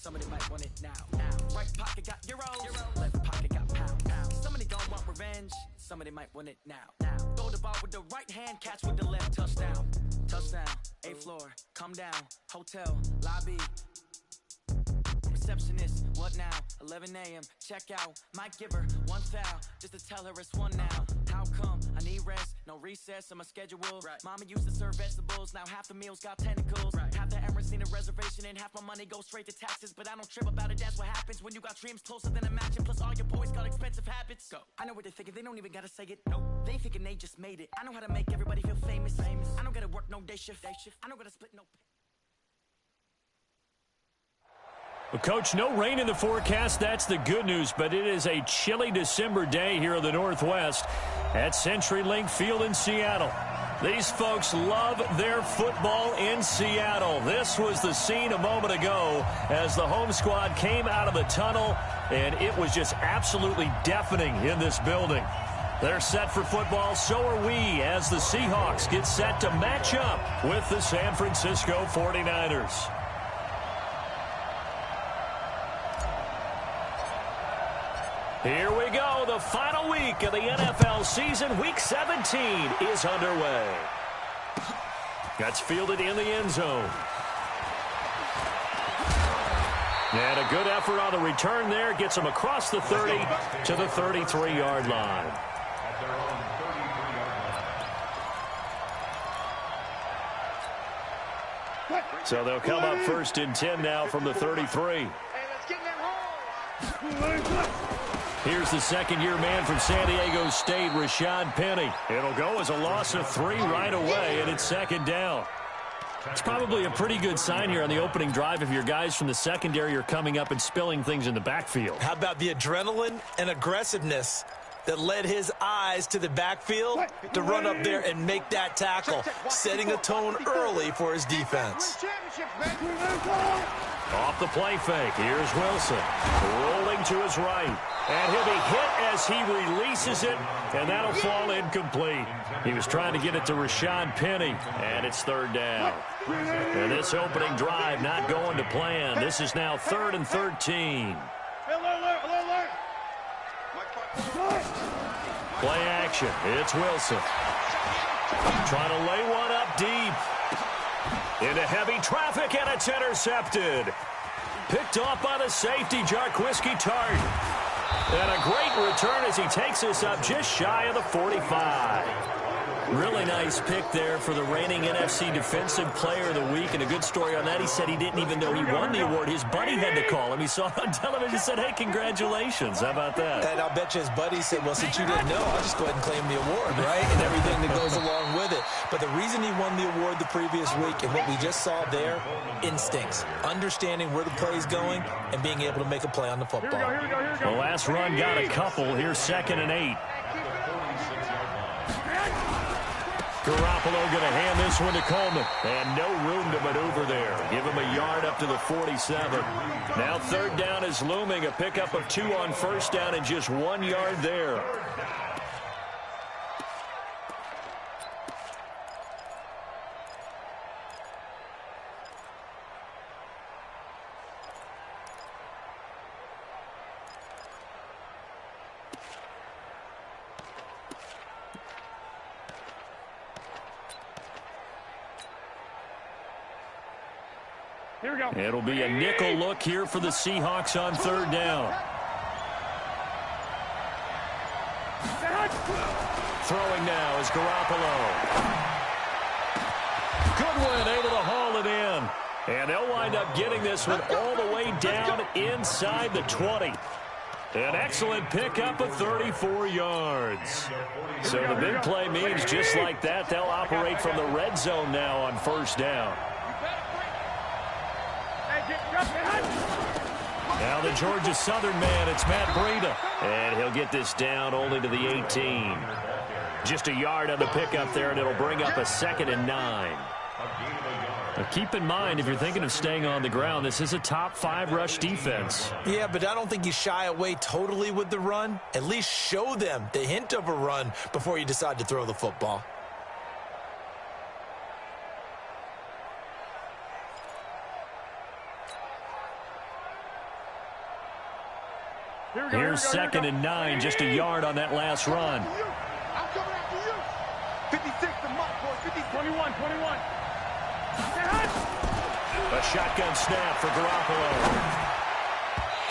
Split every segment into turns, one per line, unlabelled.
Somebody might want it now. Right pocket got euros. Left pocket got pounds. Somebody gon' want revenge. Somebody might want it now. Throw the ball with the right hand, catch with the left. Touchdown. Touchdown. 8th floor. Come down. Hotel. Lobby. Receptionist, what now? 11 a.m. Check out. Might give her one foul just to tell her it's one now. How come? I need rest, no recess in my schedule. Right. Mama used to serve vegetables, now half the meals got tentacles. Right. Half the Emirates need a reservation and half my money goes straight to taxes. But I don't trip about it, that's what happens when you got dreams closer than a match. And plus all your boys got expensive habits. Go. I know what they're thinking, they don't even gotta say it. Nope. They ain't thinking they just made it. I know how to make everybody feel famous. I don't gotta work no day shift. I don't gotta split no pay.
Well, Coach, no rain in the forecast. That's the good news, but it is a chilly December day here in the Northwest at CenturyLink Field in Seattle. These folks love their football in Seattle. This was the scene a moment ago as the home squad came out of the tunnel, and it was just absolutely deafening in this building. They're set for football, so are we, as the Seahawks get set to match up with the San Francisco 49ers. Here we go. The final week of the NFL season. Week 17 is underway. That's fielded in the end zone. And a good effort on the return there. Gets him across the 30 to the 33-yard line. So they'll come up 1st and 10 now from the 33. Here's the second-year man from San Diego State, Rashad Penny. It'll go as a loss of 3 right away, and it's 2nd down. It's probably a pretty good sign here on the opening drive if your guys from the secondary are coming up and spilling things in the backfield.
How about the adrenaline and aggressiveness that led his eyes to the backfield to run up there and make that tackle, setting a tone early for his defense.
Off the play fake, here's Wilson, rolling to his right. And he'll be hit as he releases it, and that'll fall incomplete. He was trying to get it to Rashad Penny, and it's 3rd down. And this opening drive not going to plan. This is now 3rd and 13. Play action. It's Wilson. Trying to lay one up deep. Into heavy traffic, and it's intercepted. Picked off by the safety, Jarquiski Tart. And a great return as he takes us up just shy of the 45. Really nice pick there for the reigning NFC Defensive Player of the Week. And a good story on that, he said he didn't even know he won the award. His buddy had to call him. He saw it on television and said, hey, congratulations. How about that?
And I'll bet you his buddy said, well, since you didn't know, I'll just go ahead and claim the award, right? And everything that goes along with it. But the reason he won the award the previous week and what we just saw there, instincts. Understanding where the play's going and being able to make a play on the football.
The last run got a couple. Here's 2nd and 8. Garoppolo going to hand this one to Coleman. And no room to maneuver there. Give him a yard up to the 47. Now 3rd down is looming. A pickup of 2 on 1st down and just 1 yard there.
Here we go.
It'll be a nickel look here for the Seahawks on 3rd down. Throwing now is Garoppolo. Goodwin able to haul it in. And they'll wind up getting this one all the way down inside the 20. An excellent pickup of 34 yards. So the big play means just like that, they'll operate from the red zone now on 1st down. Now the Georgia Southern man, it's Matt Breida. And he'll get this down only to the 18. Just a yard on the pickup there, and it'll bring up a 2nd and 9. Now keep in mind, if you're thinking of staying on the ground, this is a top 5 rush defense.
Yeah, but I don't think you shy away totally with the run. At least show them the hint of a run before you decide to throw the football.
Here's 2nd and 9, just a yard on that last run.
I'm coming after you. 56 to Mike, boy.
21.
A shotgun snap for Garoppolo.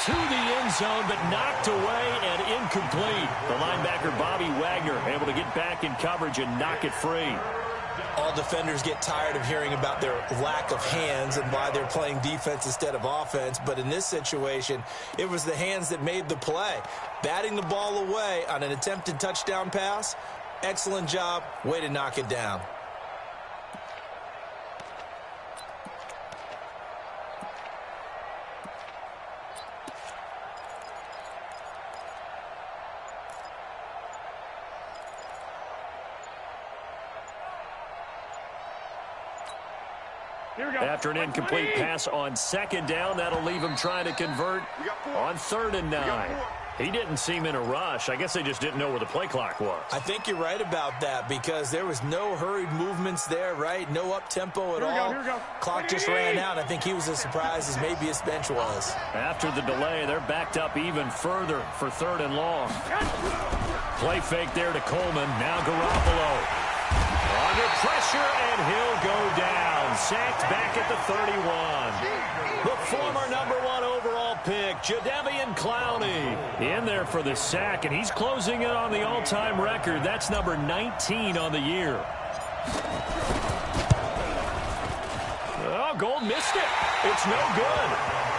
To the end zone, but knocked away and incomplete. The linebacker, Bobby Wagner, able to get back in coverage and knock it free.
All defenders get tired of hearing about their lack of hands and why they're playing defense instead of offense. But in this situation, it was the hands that made the play. Batting the ball away on an attempted touchdown pass. Excellent job. Way to knock it down.
After an incomplete pass on 2nd down, that'll leave him trying to convert on 3rd and 9. He didn't seem in a rush. I guess they just didn't know where the play clock was.
I think you're right about that because there was no hurried movements there, right? No up-tempo at all.
Here we go.
Clock just ran out. I think he was as surprised as maybe his bench was.
After the delay, they're backed up even further for 3rd and long. Play fake there to Coleman. Now Garoppolo. Under pressure, and he'll go down. Sacked back at the 31. The former #1 overall pick, Jadeveon Clowney, in there for the sack, and he's closing in on the all-time record. That's number 19 on the year. Oh, Gold missed it. It's no good.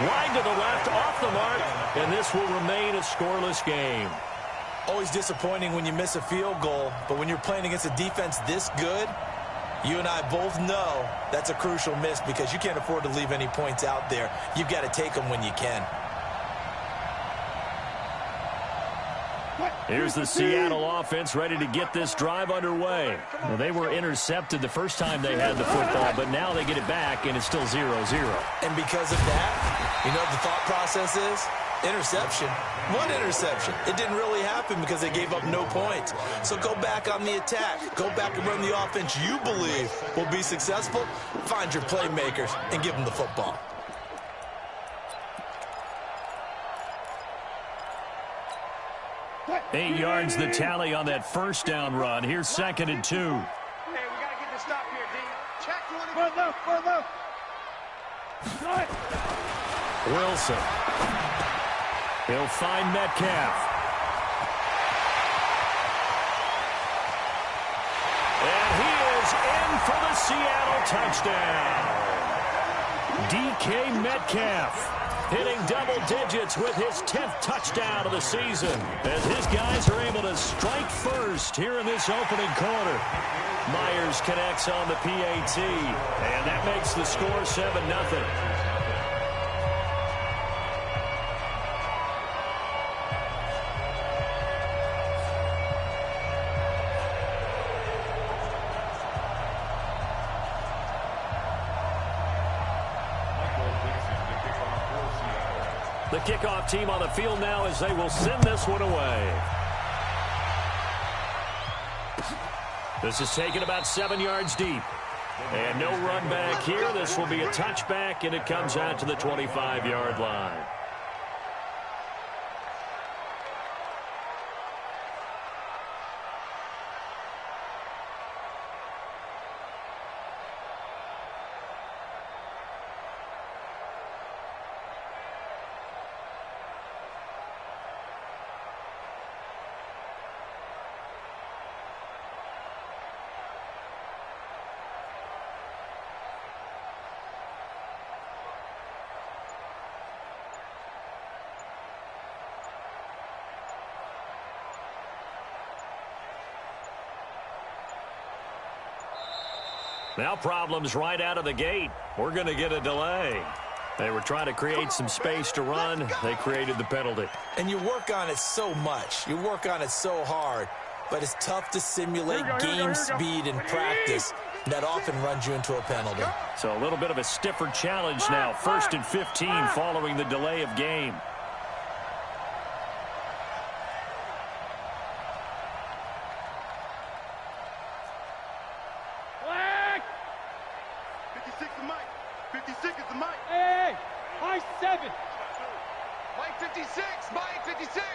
Wide to the left, off the mark, and this will remain a scoreless game.
Always disappointing when you miss a field goal, but when you're playing against a defense this good, you and I both know that's a crucial miss because you can't afford to leave any points out there. You've got to take them when you can.
Here's the Seattle offense ready to get this drive underway. Well, they were intercepted the first time they had the football, but now they get it back, and it's still 0-0.
And because of that, you know what the thought process is? Interception. One interception. It didn't really happen because they gave up no points. So go back on the attack. Go back and run the offense you believe will be successful. Find your playmakers and give them the football.
Eight yards the tally on that first down run. Here's 2nd and 2.
Hey, we got to get this stop here, D. Check.
Far left.
Wilson. He'll find Metcalf. And he is in for the Seattle touchdown. DK Metcalf hitting double digits with his 10th touchdown of the season as his guys are able to strike first here in this opening quarter. Myers connects on the PAT, and that makes the score 7-0. The kickoff team on the field now as they will send this one away. This is taken about 7 yards deep. And no run back here. This will be a touchback, and it comes out to the 25-yard line. Now problems right out of the gate. We're going to get a delay. They were trying to create some space to run. They created the penalty.
And you work on it so much. You work on it so hard. But it's tough to simulate game speed in practice. That often runs you into a penalty.
So a little bit of a stiffer challenge now. 1st and 15 following the delay of game.
Mike 56, Mike 56.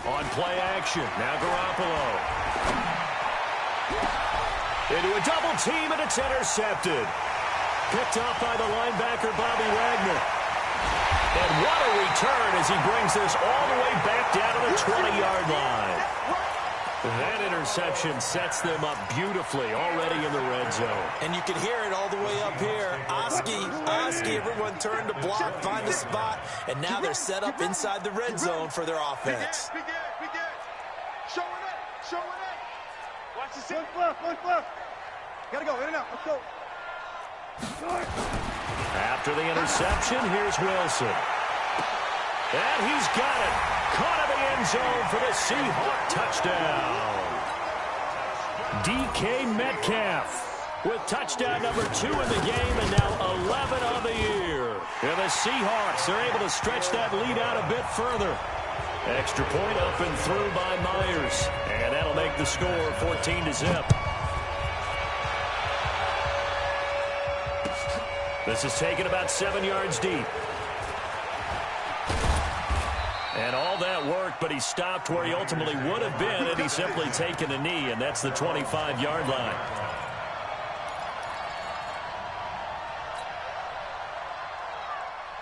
On play action, now Garoppolo. Into a double team, and it's intercepted. Picked off by the linebacker, Bobby Wagner. And what a return as he brings this all the way back down to the 20-yard line. That interception sets them up beautifully already in the red zone.
And you can hear it all the way up here. Oski, everyone turned to block, find a spot, and now they're set up inside the red zone for their offense.
Big Ed. Showing up. Watch the seat. Look left. Gotta go, in and out, let's go.
After the interception, here's Wilson. And he's got it. Caught in the end zone for the Seahawk touchdown. DK Metcalf with touchdown number 2 in the game and now 11 on the year. And the Seahawks are able to stretch that lead out a bit further. Extra point up and through by Myers. And that'll make the score 14-0. This is taken about 7 yards deep. And all that worked, but he stopped where he ultimately would have been had he simply taken a knee, and that's the 25-yard line.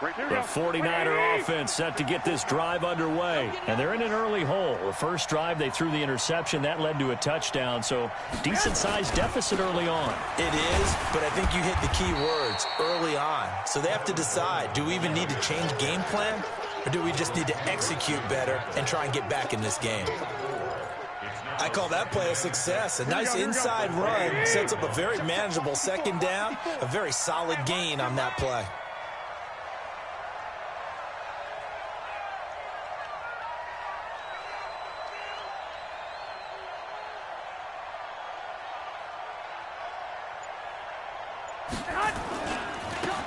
The 49er offense set to get this drive underway, and they're in an early hole. The first drive, they threw the interception. That led to a touchdown, so decent-sized deficit early on.
It is, but I think you hit the key words, early on. So they have to decide, do we even need to change game plan, or do we just need to execute better and try and get back in this game? I call that play a success. A nice inside run sets up a very manageable second down, a very solid gain on that play.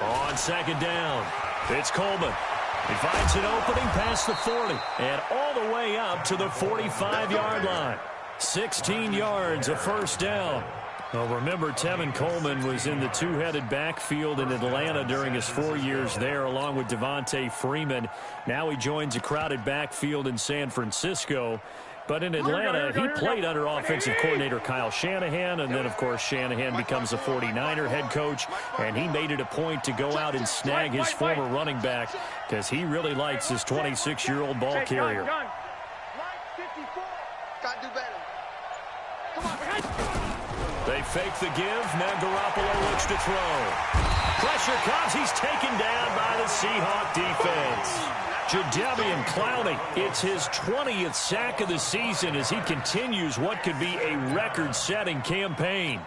On second down, it's Coleman. He finds an opening past the 40 and all the way up to the 45-yard line. 16 yards, a first down. Well, remember, Tevin Coleman was in the two-headed backfield in Atlanta during his 4 years there, along with Devontae Freeman. Now he joins a crowded backfield in San Francisco. But in Atlanta, he played under offensive coordinator Kyle Shanahan, and then, of course, Shanahan becomes a 49er head coach, and he made it a point to go out and snag his former running back because he really likes his 26-year-old ball carrier. They fake the give. Now Garoppolo looks to throw. Pressure comes. He's taken down by the Seahawk defense. Jadeveon Clowney, it's his 20th sack of the season as he continues what could be a record-setting campaign.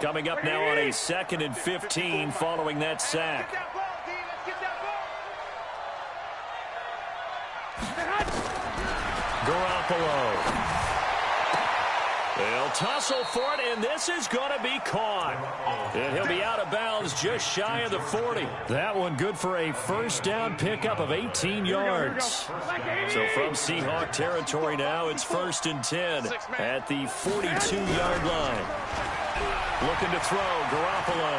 Coming up now on a 2nd and 15 following that sack. Garoppolo. They'll tussle for it, and this is going to be caught. And he'll be out of bounds just shy of the 40. That one good for a first down pickup of 18 yards. So from Seahawk territory now, it's 1st and 10 at the 42-yard line. Looking to throw, Garoppolo.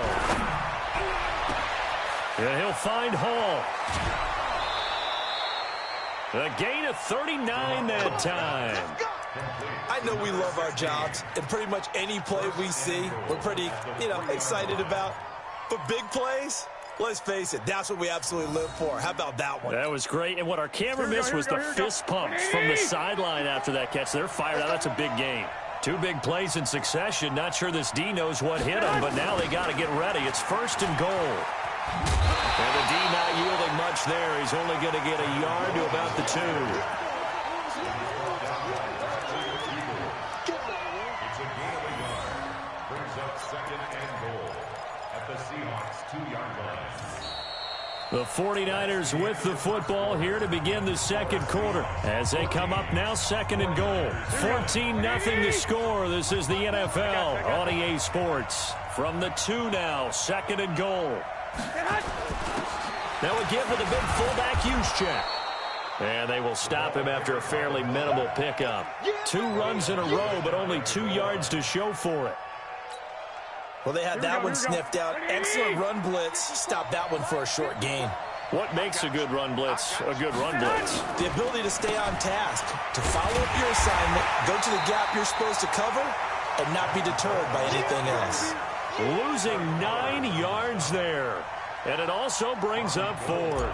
And he'll find Hall. A gain of 39 that time.
I know we love our jobs, and pretty much any play we see, we're pretty, excited about. But big plays, let's face it, that's what we absolutely live for. How about that one?
That was great, and what our camera missed was the fist pumps from the sideline after that catch. They're fired out. That's a big gain. 2 big plays in succession. Not sure this D knows what hit them, but now they got to get ready. It's 1st and goal. And the D not yielding much there. He's only going to get a yard to about the 2. The 49ers with the football here to begin the second quarter as they come up now 2nd and goal. 14-0 the score. This is the NFL on EA Sports. From the 2 now, 2nd and goal. Now a give with a big fullback use check. And they will stop him after a fairly minimal pickup. 2 runs in a row, but only 2 yards to show for it.
Well, they had that one sniffed out. Excellent run blitz. Stopped that one for a short gain.
What makes a good run blitz a good run blitz?
The ability to stay on task, to follow up your assignment, go to the gap you're supposed to cover, and not be deterred by anything else.
Losing 9 yards there. And it also brings up 4th.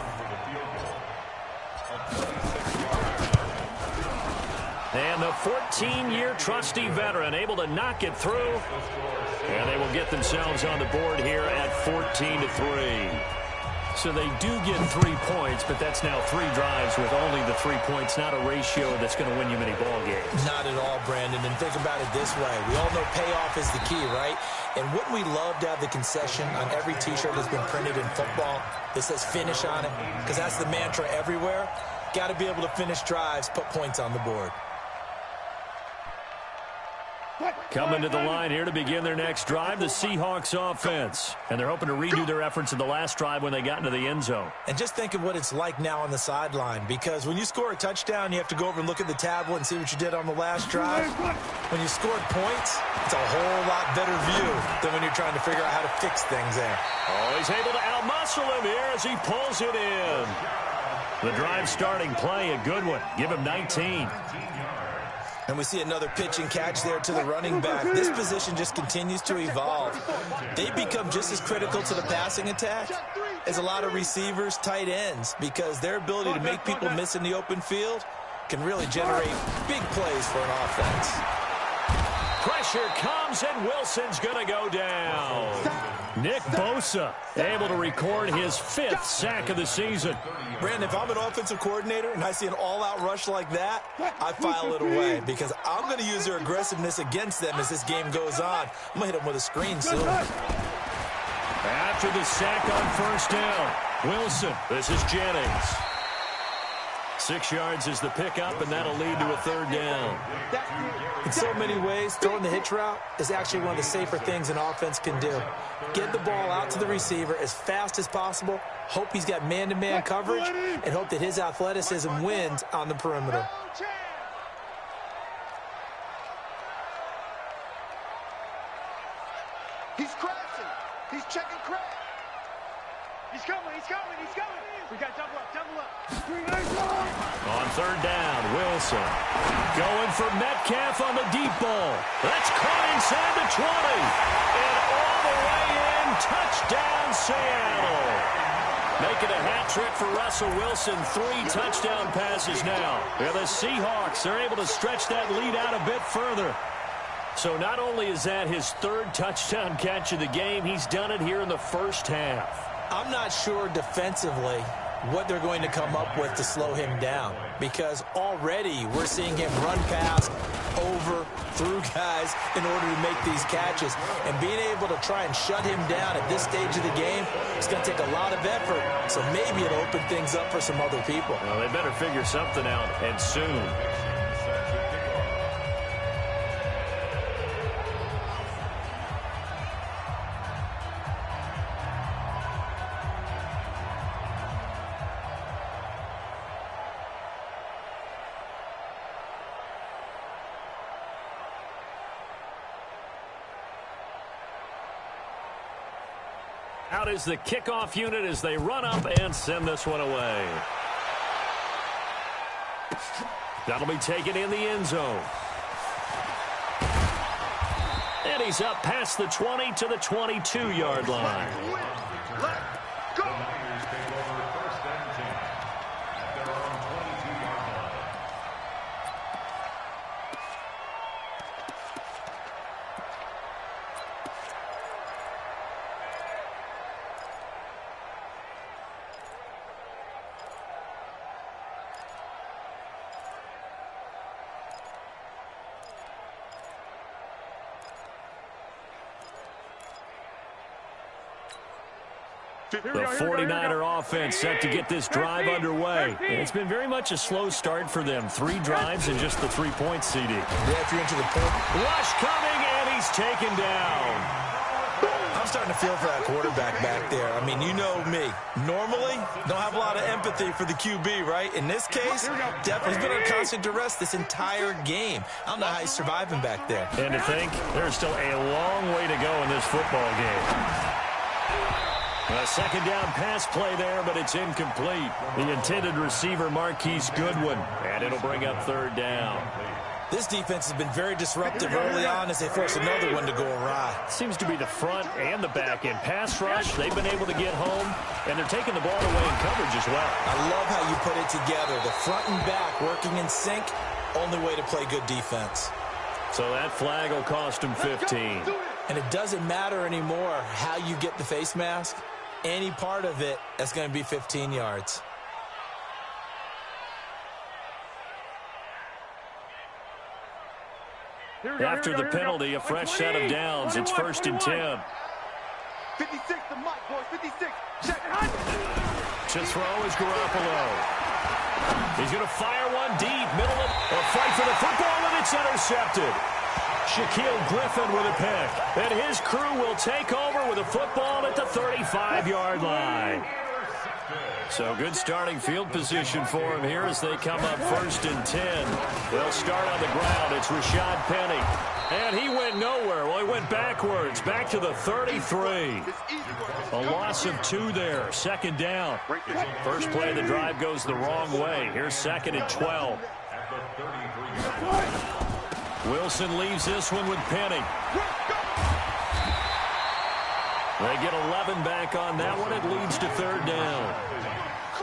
And the 14-year trusty veteran able to knock it through. And they will get themselves on the board here at 14-3. So they do get 3 points, but that's now 3 drives with only the 3 points, not a ratio that's going to win you many ball games.
Not at all, Brandon. And think about it this way. We all know payoff is the key, right? And wouldn't we love to have the concession on every T-shirt that's been printed in football that says finish on it? Because that's the mantra everywhere. Got to be able to finish drives, put points on the board.
Coming to the line here to begin their next drive, the Seahawks offense. And they're hoping to redo their efforts in the last drive when they got into the end zone.
And just think of what it's like now on the sideline, because when you score a touchdown, you have to go over and look at the tablet and see what you did on the last drive. When you scored points, it's a whole lot better view than when you're trying to figure out how to fix things there.
Oh, he's able to out-muscle him here as he pulls it in. The drive starting play, a good one. Give him 19.
And we see another pitch and catch there to the running back. This position just continues to evolve. They become just as critical to the passing attack as a lot of receivers, tight ends, because their ability to make people miss in the open field can really generate big plays for an offense.
Pressure comes, and Wilson's going to go down. Nick Bosa able to record his 5th sack of the season.
Brandon, if I'm an offensive coordinator and I see an all-out rush like that, I file it away because I'm going to use their aggressiveness against them as this game goes on. I'm going to hit them with a screen soon.
After the sack on first down, Wilson, this is Jennings. 6 yards is the pickup, and that'll lead to a 3rd down.
In so many ways, throwing the hitch route is actually one of the safer things an offense can do. Get the ball out to the receiver as fast as possible, hope he's got man-to-man coverage, and hope that his athleticism wins on the perimeter.
He's crashing. He's checking crack. He's coming. He's coming. He's coming. We got double up. Double up.
On 3rd down, Wilson going for Metcalf on the deep ball. That's caught inside the 20. And all the way in, touchdown Seattle. Making a hat trick for Russell Wilson. 3 touchdown passes now. Yeah, the Seahawks are able to stretch that lead out a bit further. So not only is that his 3rd touchdown catch of the game, he's done it here in the first half.
I'm not sure defensively what they're going to come up with to slow him down, because already we're seeing him run past, over, through guys in order to make these catches. And being able to try and shut him down at this stage of the game, it's going to take a lot of effort. So maybe it'll open things up for some other people.
Well, they better figure something out, and soon. Out is the kickoff unit as they run up and send this one away. That'll be taken in the end zone. And he's up past the 20 to the 22-yard line. The 49er offense set to get this drive underway. And it's been very much a slow start for them. 3 drives and just the 3 points, CD.
Yeah, if you're into the point.
Rush coming, and he's taken down.
I'm starting to feel for that quarterback back there. I mean, you know me. Normally, don't have a lot of empathy for the QB, right? In this case, definitely he's been on constant duress this entire game. I don't know how he's surviving back there.
And to think, there's still a long way to go in this football game. A second down pass play there, but it's incomplete. The intended receiver, Marquise Goodwin, and it'll bring up third down.
This defense has been very disruptive early on as they force another one to go awry.
Seems to be the front and the back end. Pass rush, they've been able to get home, and they're taking the ball away in coverage as well.
I love how you put it together. The front and back working in sync, only way to play good defense.
So that flag will cost him 15.
And it doesn't matter anymore how you get the face mask. Any part of it, that's going to be 15 yards.
After the penalty, a fresh set of downs. It's 1st and 10.
56, the mic, boys, 56. Check.
To throw is Garoppolo. He's going to fire one deep, middle of a fight for the football, and it's intercepted. Shaquille Griffin with a pick. And his crew will take over with a football at the 35-yard line. So good starting field position for him here as they come up 1st and 10. They'll start on the ground. It's Rashad Penny. And he went nowhere. Well, he went backwards, back to the 33. A loss of 2 there. 2nd down. First play of the drive goes the wrong way. Here's 2nd and 12. Wilson leaves this one with Penny. They get 11 back on that one. It leads to 3rd down.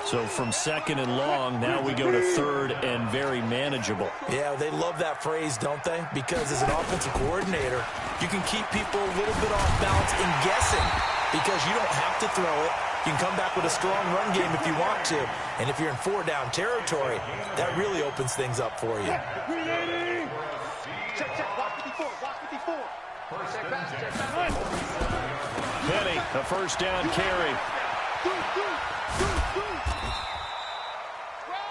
So from 2nd and long, now we go to 3rd and very manageable.
Yeah, they love that phrase, don't they? Because as an offensive coordinator, you can keep people a little bit off balance and guessing because you don't have to throw it. You can come back with a strong run game if you want to. And if you're in 4-down territory, that really opens things up for you.
Check, watch 54, watch 54. Check back.
Penny, a 1st down carry.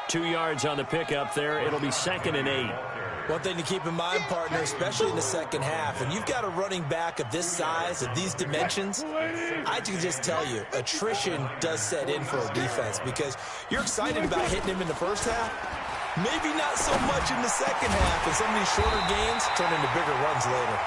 2 yards on the pickup there. It'll be 2nd and 8.
One thing to keep in mind, partner, especially in the second half, and you've got a running back of this size, of these dimensions, I can just tell you, attrition does set in for a defense because you're excited about hitting him in the first half. Maybe not so much in the second half, and some of these shorter gains turn into bigger runs later.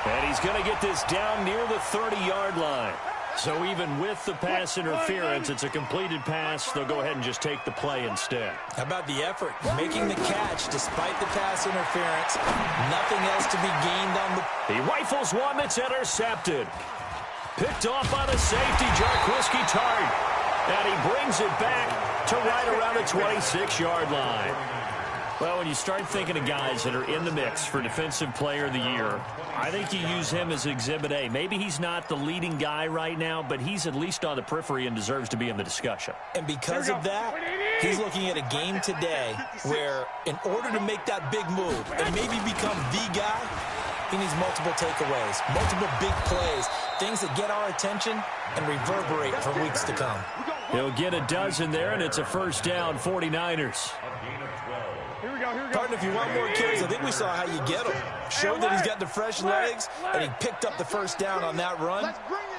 And he's going to get this down near the 30-yard line. So even with the pass interference, it's a completed pass. They'll go ahead and just take the play instead.
How about the effort? Making the catch despite the pass interference. Nothing else to be gained on the...
He rifles one that's intercepted. Picked off by the safety, Jarquiski Tart. And he brings it back to right around the 26-yard line. Well, when you start thinking of guys that are in the mix for Defensive Player of the Year, I think you use him as Exhibit A. Maybe he's not the leading guy right now, but he's at least on the periphery and deserves to be in the discussion.
And because of that, he's looking at a game today where in order to make that big move and maybe become the guy, he needs multiple takeaways, multiple big plays, things that get our attention and reverberate for weeks to come.
He'll get a dozen there, and it's a 1st down, 49ers.
Here we go.
Partner, if you want more carries, I think we saw how you get him. Showed that he's got the fresh legs, and he picked up the 1st down on that run.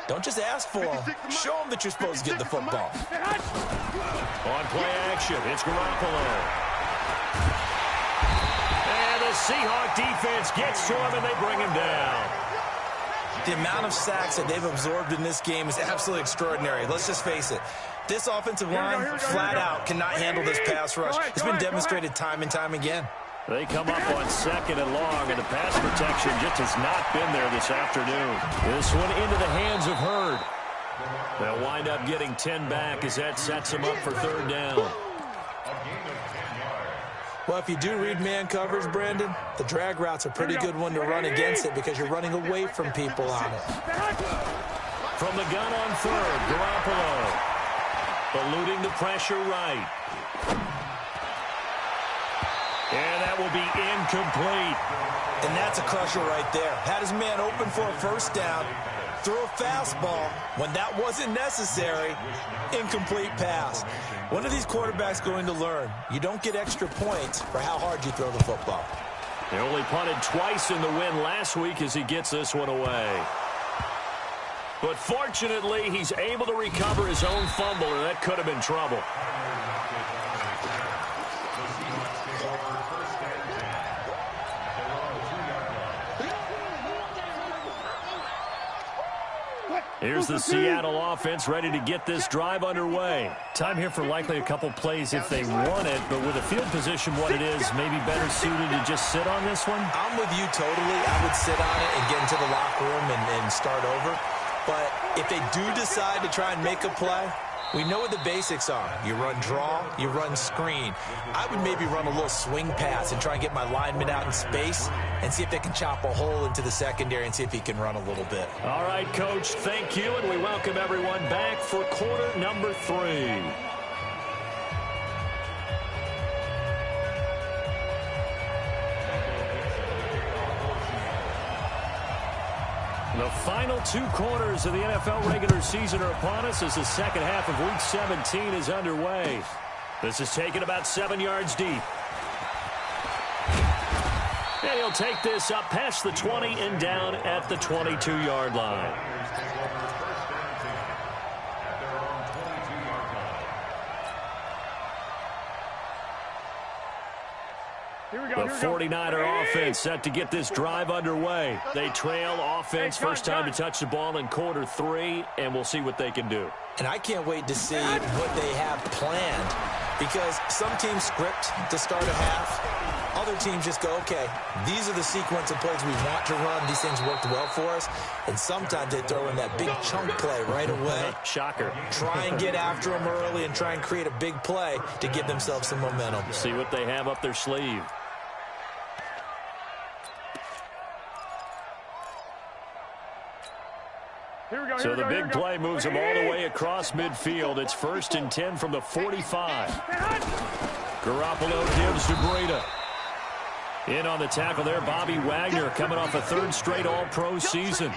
Don't just ask for him. Show him that you're supposed to get the football.
On play action, it's Garoppolo. And the Seahawk defense gets to him, and they bring him down.
The amount of sacks that they've absorbed in this game is absolutely extraordinary. Let's just face it. This offensive line, flat out, cannot handle this pass rush. It's been demonstrated time and time again.
They come up on 2nd and long, and the pass protection just has not been there this afternoon. This one into the hands of Hurd. They'll wind up getting 10 back as that sets them up for 3rd down.
Well, if you do read man coverage, Brandon, the drag route's a pretty good one to run against it because you're running away from people on it.
From the gun on 3rd, Garoppolo. Eluding the pressure right. And that will be incomplete.
And that's a crusher right there. Had his man open for a 1st down. Threw a fastball when that wasn't necessary. Incomplete pass. One of these quarterbacks going to learn. You don't get extra points for how hard you throw the football.
They only punted twice in the win last week as he gets this one away. But fortunately, he's able to recover his own fumble, or that could have been trouble. Here's the Seattle offense ready to get this drive underway. Time here for likely a couple plays if they want it, but with the field position what it is, maybe better suited to just sit on this one?
I'm with you totally. I would sit on it and get into the locker room and start over. But if they do decide to try and make a play, we know what the basics are. You run draw, you run screen. I would maybe run a little swing pass and try and get my lineman out in space and see if they can chop a hole into the secondary and see if he can run a little bit.
All right, Coach, thank you, and we welcome everyone back for quarter number 3. The final 2 quarters of the NFL regular season are upon us as the second half of Week 17 is underway. This is taken about 7 yards deep. And he'll take this up past the 20 and down at the 22-yard line. The 49er offense set to get this drive underway. They trail offense first time to touch the ball in quarter 3, and we'll see what they can do.
And I can't wait to see what they have planned, because some teams script to start a half. Other teams just go, okay, these are the sequence of plays we want to run. These things worked well for us. And sometimes they throw in that big chunk play right away.
Shocker.
Try and get after them early and try and create a big play to give themselves some momentum.
See what they have up their sleeve. So the big play moves them all the way across midfield. It's 1st and 10 from the 45. Garoppolo gives to Breida. In on the tackle there, Bobby Wagner coming off a 3rd straight All-Pro season.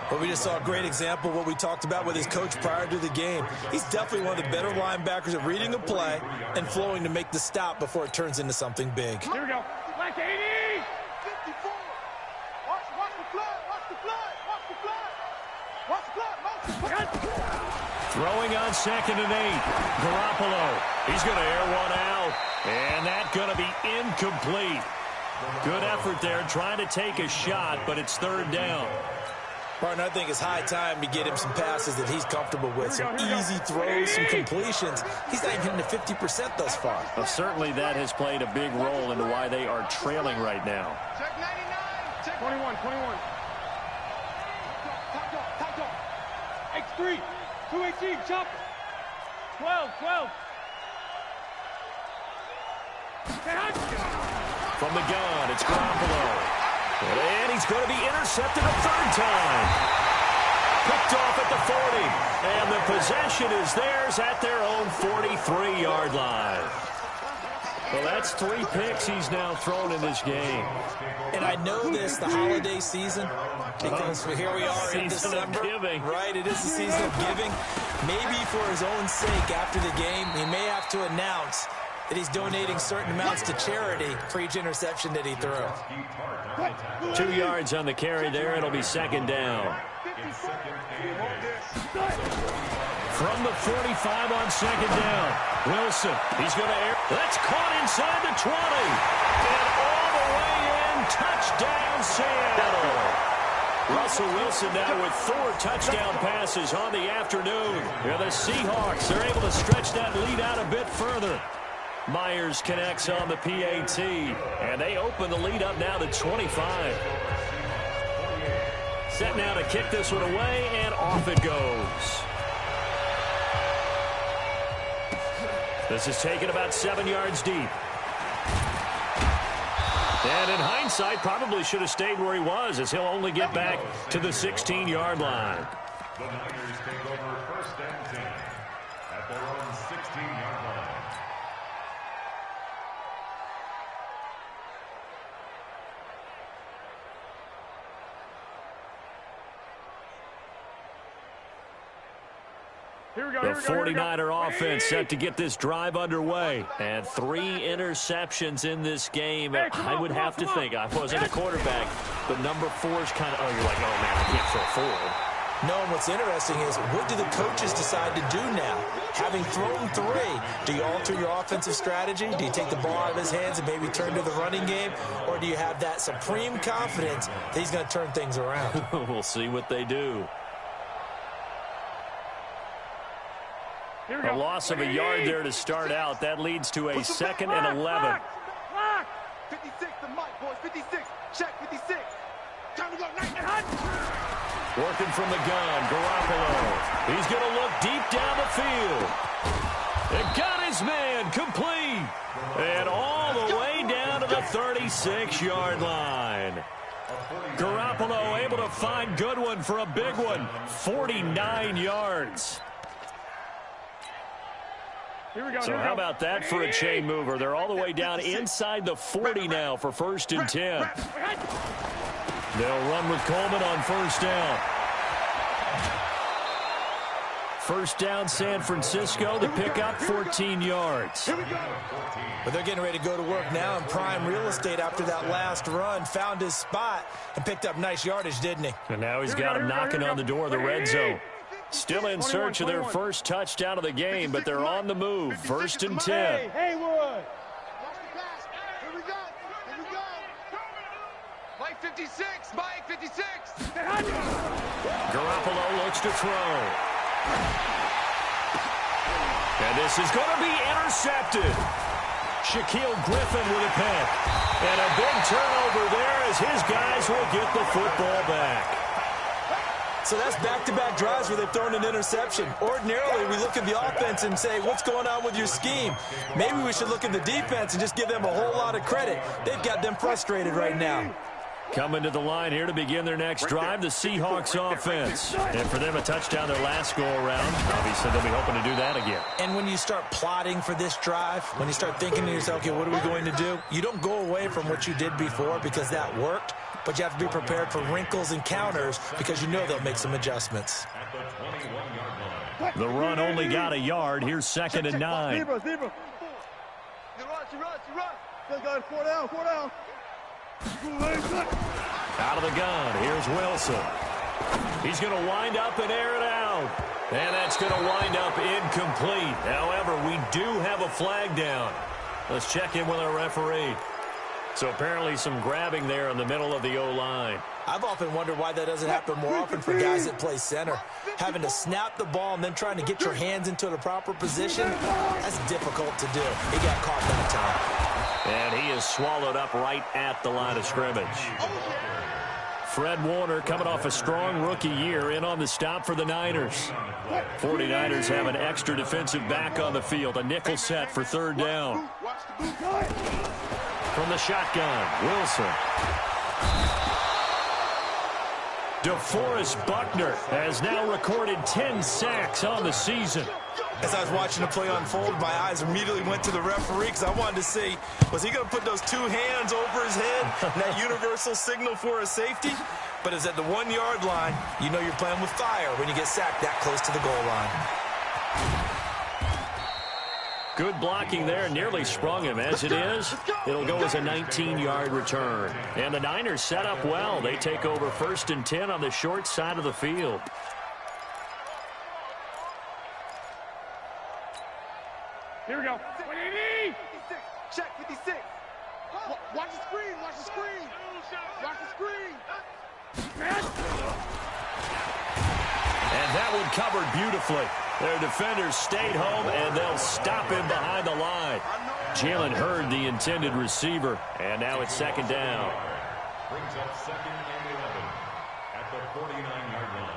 Well, we just saw a great example of what we talked about with his coach prior to the game. He's definitely one of the better linebackers at reading a play and flowing to make the stop before it turns into something big.
Here we go. Like 80. 54. Watch the flood. Watch the flood. Watch the flood. Watch the flood. Watch the flood.
Throwing on 2nd and 8. Garoppolo. He's going to air one out. And that's going to be incomplete. Good effort there trying to take a shot, but it's 3rd down.
Martin, I think it's high time to get him some passes that he's comfortable with. Some easy throws, some completions. He's not even hitting to 50% thus far.
Well, certainly that has played a big role into why they are trailing right now.
Check 99. Check 21. Top dog. X3. 218. Chopper. 12.
From the gun, it's Garoppolo. And he's going to be intercepted a 3rd time. Picked off at the 40. And the possession is theirs at their own 43-yard line. Well, that's 3 picks he's now thrown in this game.
And I know this, the holiday season, because here we are in December. Right, it is the season of giving. Maybe for his own sake after the game, he may have to announce that he's donating certain amounts to charity for each interception that he threw.
2 yards on the carry there. It'll be 2nd down. From the 45 on 2nd down. Wilson, he's going to air. That's caught inside the 20. And all the way in. Touchdown, Seattle. Russell Wilson now with 4 touchdown passes on the afternoon. Yeah, the Seahawks are able to stretch that lead out a bit further. Myers connects on the PAT, and they open the lead up now to 25. Set now to kick this one away, and off it goes. This is taken about 7 yards deep. And in hindsight, probably should have stayed where he was, as he'll only get back to the 16-yard line.
The Niners take over 1st and 10 at their own 16-yard line.
The 49er offense set to get this drive underway. And 3 interceptions in this game. I would have to think, I wasn't a quarterback, but number 4 is kind of, you're like, oh, man, I can't throw 4.
No, and what's interesting is, what do the coaches decide to do now? Having thrown 3, do you alter your offensive strategy? Do you take the ball out of his hands and maybe turn to the running game? Or do you have that supreme confidence that he's going to turn things around?
We'll see what they do. A loss of a yard there to start out. That leads to a 2nd and 11.
56 to Mike, boys. 56. Check 56. Time to go. Nice.
Working from the gun, Garoppolo. He's going to look deep down the field. It got his man complete. And all the way down to the 36-yard line. Garoppolo able to find Goodwin for a big one. 49 yards. So how about that for a chain mover? They're all the way down inside the 40 now for 1st and 10. They'll run with Coleman on 1st down. 1st down, San Francisco. The pickup, 14 yards.
But they're getting ready to go to work now in prime real estate after that last run. Found his spot and picked up nice yardage, didn't he?
And now he's got him knocking on the door of the red zone. Still in search of their first touchdown of the game, but they're on the move. 1st and 10.
Haywood. Here we go. Here we go. Mike 56. Mike 56.
Garoppolo looks to throw. And this is going to be intercepted. Shaquille Griffin with a pick. And a big turnover there as his guys will get the football back.
So that's back-to-back drives where they've thrown an interception. Ordinarily, we look at the offense and say, what's going on with your scheme? Maybe we should look at the defense and just give them a whole lot of credit. They've got them frustrated right now.
Coming to the line here to begin their next drive, the Seahawks offense. And for them, a touchdown their last go-around. Obviously, they'll be hoping to do that again.
And when you start plotting for this drive, when you start thinking to yourself, okay, what are we going to do? You don't go away from what you did before because that worked, but you have to be prepared for wrinkles and counters because you know they'll make some adjustments.
The run only got a yard. Here's 2nd and 9.
Zebra. You run. Just got 4 down.
Out of the gun, here's Wilson. He's going to wind up and air it out. And that's going to wind up incomplete. However, we do have a flag down. Let's check in with our referee. So apparently some grabbing there in the middle of the O-line.
I've often wondered why that doesn't happen more often for guys that play center. Having to snap the ball and then trying to get your hands into the proper position, that's difficult to do. He got caught that time.
And he is swallowed up right at the line of scrimmage. Fred Warner coming off a strong rookie year in on the stop for the Niners. 49ers have an extra defensive back on the field. A nickel set for 3rd down. From the shotgun, Wilson. DeForest Buckner has now recorded 10 sacks on the season.
As I was watching the play unfold, my eyes immediately went to the referee because I wanted to see, was he going to put those 2 hands over his head, that universal signal for a safety? But it's at the 1-yard line. You know you're playing with fire when you get sacked that close to the goal line.
Good blocking there, nearly sprung him. As it is, it'll go as a 19-yard return. And the Niners set up well. They take over 1st and 10 on the short side of the field.
Here we go. 56. Check 56. Watch the screen. Watch the screen. Watch the screen.
And that one covered beautifully. Their defenders stayed home, and they'll stop him behind the line. Jalen Hurd, the intended receiver. And now it's 2nd down.
Brings up 2nd and 11 at the 49-yard line.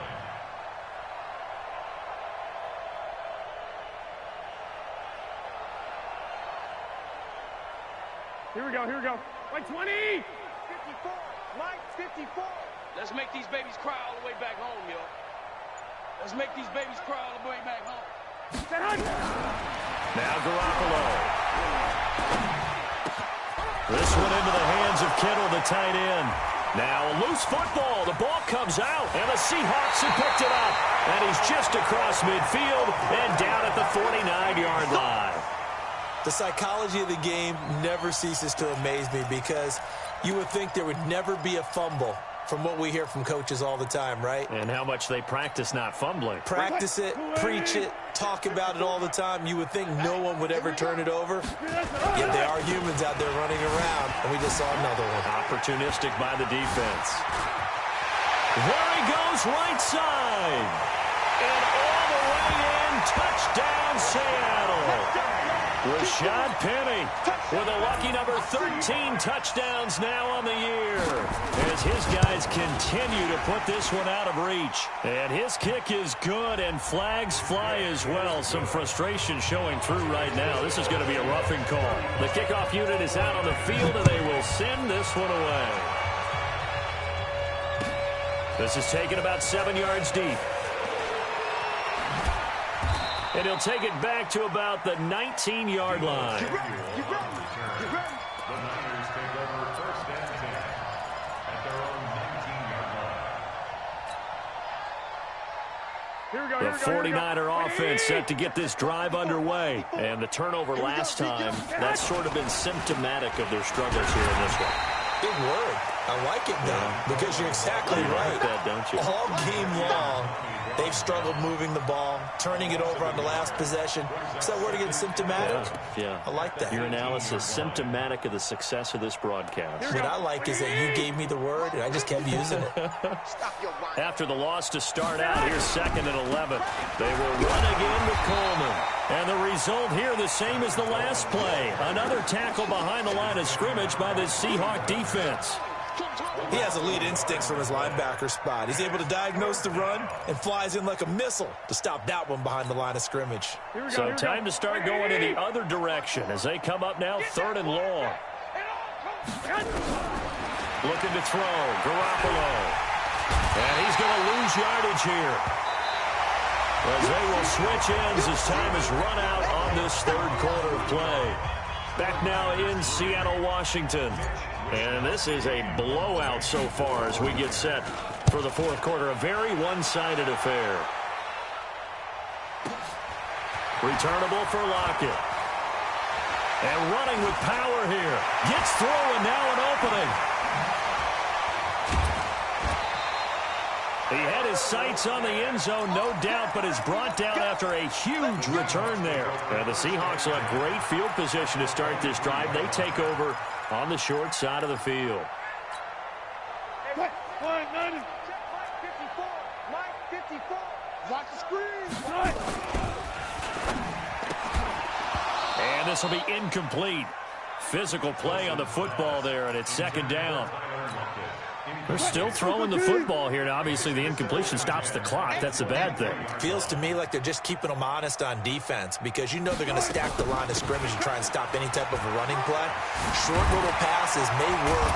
Here we go. Mike 20. 54. Mike 54.
Let's make these babies cry all the way back home, yo. Let's make these babies cry all the way back home.
Now Garoppolo. This one into the hands of Kittle, the tight end. Now a loose football. The ball comes out, and the Seahawks have picked it up. And he's just across midfield and down at the 49-yard line.
The psychology of the game never ceases to amaze me because you would think there would never be a fumble from what we hear from coaches all the time, right?
And how much they practice not fumbling.
Practice it, preach it, talk about it all the time. You would think no one would ever turn it over. Yet there are humans out there running around, and we just saw another one.
Opportunistic by the defense. There he goes right side. And all the way in, touchdown in Seattle. Rashad Penny with a lucky number 13 touchdowns now on the year as his guys continue to put this one out of reach. And his kick is good, and flags fly as well. Some frustration showing through right now. This is going to be a roughing call. The kickoff unit is out on the field, and they will send this one away. This is taken about 7 yards deep. And he'll take it back to about the 19-yard line.
The Niners take over first and 10 at their own 19-yard line.
The 49er offense set to get this drive underway. And the turnover last time, that's sort of been symptomatic of their struggles here in this one.
Big word. I like it, though, because you're exactly right.
Like that, don't you?
All game long, they've struggled moving the ball, turning it over on the last possession. Is that word again, symptomatic?
Yeah.
I like that.
Your analysis, symptomatic of the success of this broadcast.
What I like is that you gave me the word, and I just kept using it.
After the loss to start out, here's 2nd and 11. They will run again with Coleman. And the result here the same as the last play. Another tackle behind the line of scrimmage by the Seahawk defense.
He has elite instincts from his linebacker spot. He's able to diagnose the run and flies in like a missile to stop that one behind the line of scrimmage.
So time to start going in the other direction as they come up now 3rd and long. Looking to throw, Garoppolo. And he's going to lose yardage here, as they will switch ends as time is run out on this 3rd quarter of play. Back now in Seattle, Washington. And this is a blowout so far as we get set for the 4th quarter. A very one-sided affair. Returnable for Lockett. And running with power here. Gets through, and now an opening. He had his sights on the end zone, no doubt, but is brought down after a huge return there. And the Seahawks will have great field position to start this drive. They take over on the short side of the field.
Mike 54. Watch the screen.
And this will be incomplete. Physical play on the football there, and it's 2nd down. They're still throwing the football here. Now, obviously, the incompletion stops the clock. That's a bad thing.
Feels to me like they're just keeping them honest on defense, because you know they're going to stack the line of scrimmage and try and stop any type of a running play. Short little passes may work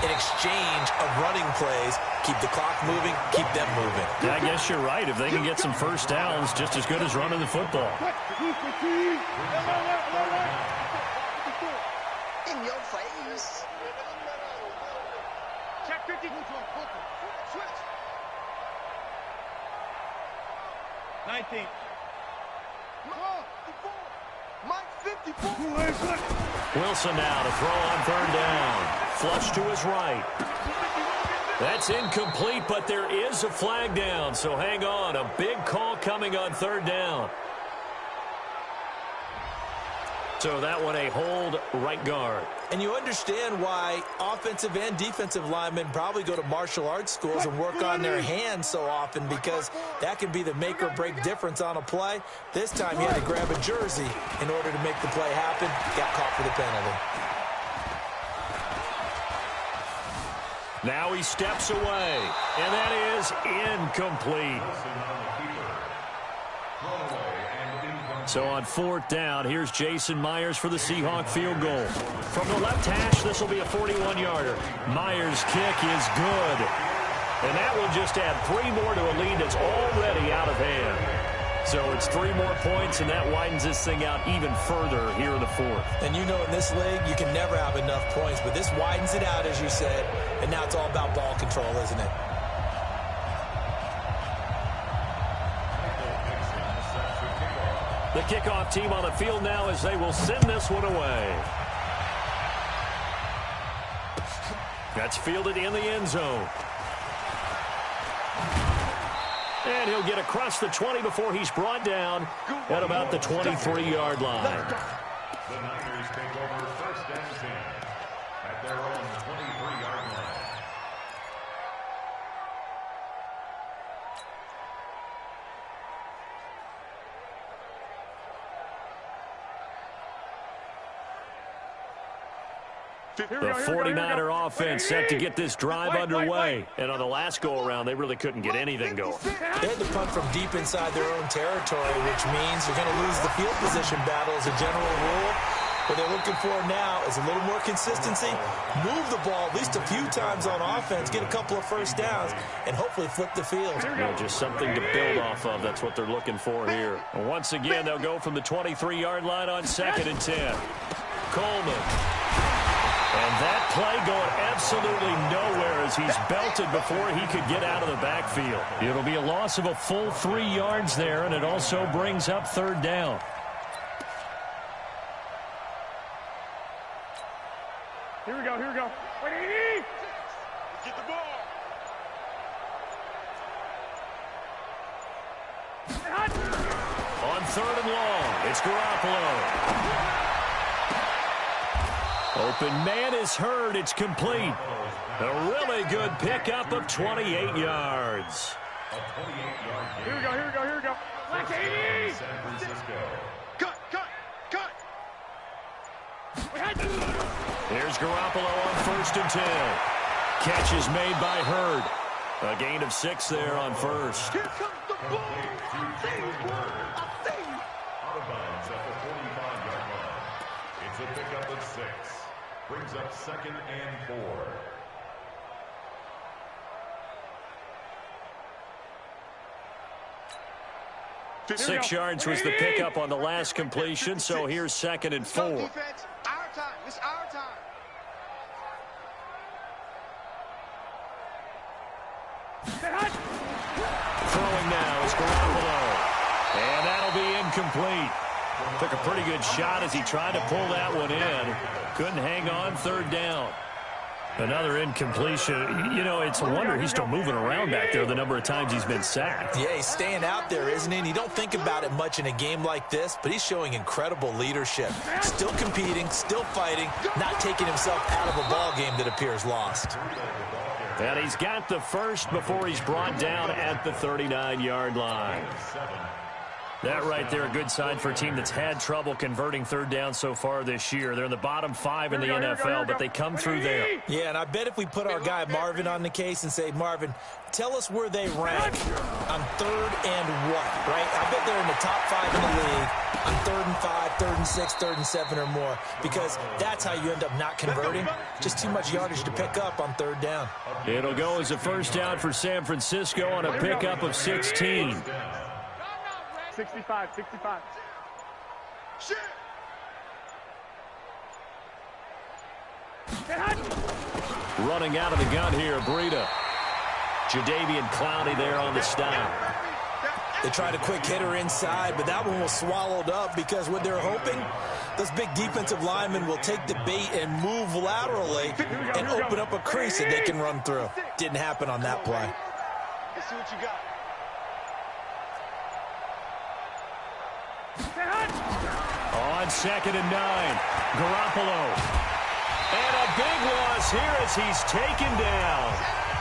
in exchange of running plays. Keep the clock moving, keep them moving.
Yeah, I guess you're right. If they can get some first downs, just as good as running the football.
In your face.
Check 50. Switch. 19. Mike 54.
Wilson now to throw on 3rd down. Flush to his right. That's incomplete, but there is a flag down, so hang on. A big call coming on 3rd down. So that one a hold right guard.
And you understand why offensive and defensive linemen probably go to martial arts schools and work on their hands so often, because that can be the make or break difference on a play. This time he had to grab a jersey in order to make the play happen. Got caught for the penalty.
Now he steps away, and that is incomplete. So on 4th down, here's Jason Myers for the Seahawk field goal. From the left hash, this will be a 41-yarder. Myers' kick is good. And that will just add 3 more to a lead that's already out of hand. So it's 3 more points, and that widens this thing out even further here in the 4th.
And you know, in this league, you can never have enough points, but this widens it out, as you said, and now it's all about ball control, isn't it?
The kickoff team on the field now as they will send this one away. That's fielded in the end zone. And he'll get across the 20 before he's brought down at about the 23-yard line.
The Niners take over first and 10 at their own 23-yard line.
The 49er offense set to get this drive underway. And on the last go-around, they really couldn't get anything going.
They had to punt from deep inside their own territory, which means you're going to lose the field position battle as a general rule. What they're looking for now is a little more consistency, move the ball at least a few times on offense, get a couple of first downs, and hopefully flip the field.
Just something to build off of. That's what they're looking for here. And once again, they'll go from the 23-yard line on 2nd and 10. Coleman. And that play going absolutely nowhere as he's belted before he could get out of the backfield. It'll be a loss of a full 3 yards there, and it also brings up 3rd down.
Here we go, here we go. Wait, get the ball.
On 3rd and long, it's Garoppolo. Open man is heard. It's complete. A really good pickup of 28 yards.
Here we go, here we go, here we go. Like 80.
San Francisco.
Cut.
Here's Garoppolo on 1st and 10. Catch is made by Hurd. A gain of 6 there on 1st.
Here comes the ball. I see you.
Out of bounds at the 45-yard line. It's a pickup of 6. Brings up 2nd and 4.
6 yards was the pickup on the last completion, so here's 2nd and 4.
Our time. It's our time.
Throwing now is Garoppolo. And that'll be incomplete. Took a pretty good shot as he tried to pull that one in. Couldn't hang on, 3rd down. Another incompletion. You know, it's a wonder he's still moving around back there the number of times he's been sacked.
Yeah, he's staying out there, isn't he? And you don't think about it much in a game like this, but he's showing incredible leadership. Still competing, still fighting, not taking himself out of a ball game that appears lost.
And he's got the first before he's brought down at the 39-yard line. That right there, a good sign for a team that's had trouble converting 3rd down so far this year. They're in the bottom 5 in the NFL, but they come through there.
Yeah, and I bet if we put our guy Marvin on the case and say, Marvin, tell us where they rank on 3rd and what, right? I bet they're in the top 5 in the league on 3rd and 5, 3rd and 6, 3rd and 7 or more, because that's how you end up not converting. Just too much yardage to pick up on 3rd down.
It'll go as a first down for San Francisco on a pickup of 16.
65. Shit.
Running out of the gun here, Breida. Jadeveon Clowney there on the stop.
They tried a quick hitter inside, but that one was swallowed up because what they're hoping, those big defensive linemen will take the bait and move laterally and open up a crease that they can run through. Didn't happen on that play.
Let's see what you got.
On 2nd and 9, Garoppolo. And a big loss here as he's taken down.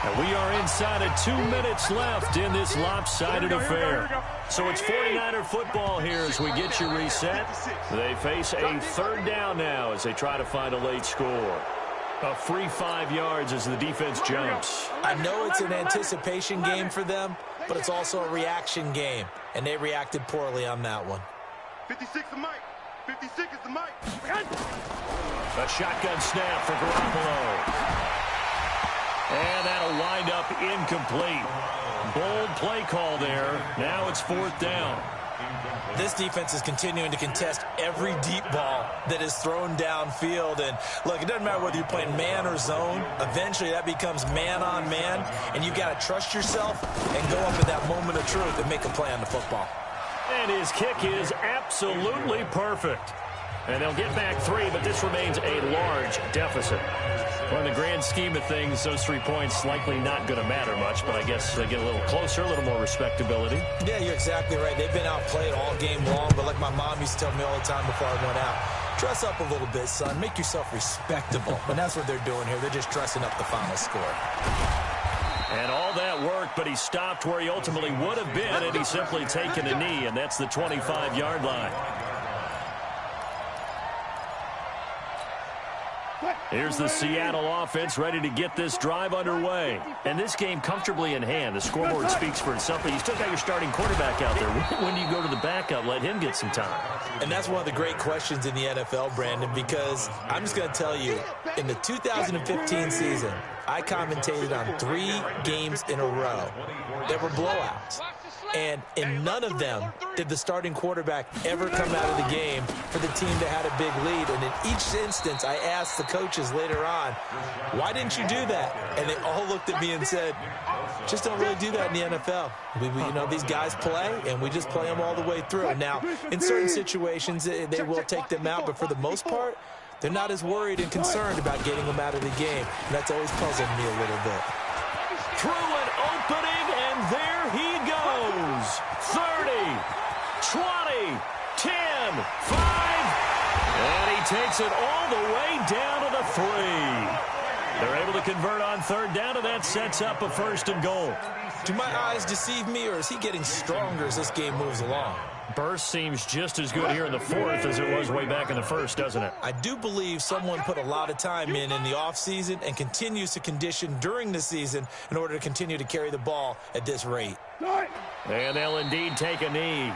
And we are inside of 2 minutes left in this lopsided affair. So it's 49er football here as we get you reset. They face a 3rd down now as they try to find a late score. A free 5 yards as the defense jumps.
I know it's an anticipation game for them, but it's also a reaction game, and they reacted poorly on that one.
56 the mic. 56 is the mic.
A shotgun snap for Garoppolo. And that'll wind up incomplete. Bold play call there. Now it's 4th down.
This defense is continuing to contest every deep ball that is thrown downfield. And, look, it doesn't matter whether you're playing man or zone. Eventually that becomes man-on-man, and you've got to trust yourself and go up at that moment of truth and make a play on the football.
And his kick is absolutely perfect. And they'll get back 3, but this remains a large deficit. Well, in the grand scheme of things, those 3 points likely not going to matter much, but I guess they get a little closer, a little more respectability.
Yeah, you're exactly right. They've been outplayed all game long, but like my mom used to tell me all the time before I went out, dress up a little bit, son. Make yourself respectable. And that's what they're doing here. They're just dressing up the final score.
And all that work, but he stopped where he ultimately would have been, and he's simply taken a knee, and that's the 25-yard line. Here's the Seattle offense ready to get this drive underway. And this game comfortably in hand. The scoreboard speaks for itself, but you still got your starting quarterback out there. When do you go to the backup? Let him get some time.
And that's one of the great questions in the NFL, Brandon, because I'm just going to tell you, in the 2015 season, I commentated on 3 games in a row that were blowouts. And in none of them did the starting quarterback ever come out of the game for the team that had a big lead. And in each instance, I asked the coaches later on, why didn't you do that? And they all looked at me and said, just don't really do that in the NFL. These guys play, and we just play them all the way through. Now, in certain situations, they will take them out, but for the most part, they're not as worried and concerned about getting them out of the game. And that's always puzzled me a little bit.
Through an opening, and there he goes. 30, 20, 10, 5, and he takes it all the way down to the 3. They're able to convert on third down, and that sets up a 1st and goal.
Do my eyes deceive me, or is he getting stronger as this game moves along?
Burst seems just as good here in the 4th as it was way back in the 1st, doesn't it?
I do believe someone put a lot of time in the offseason and continues to condition during the season in order to continue to carry the ball at this rate.
And they'll indeed take a knee.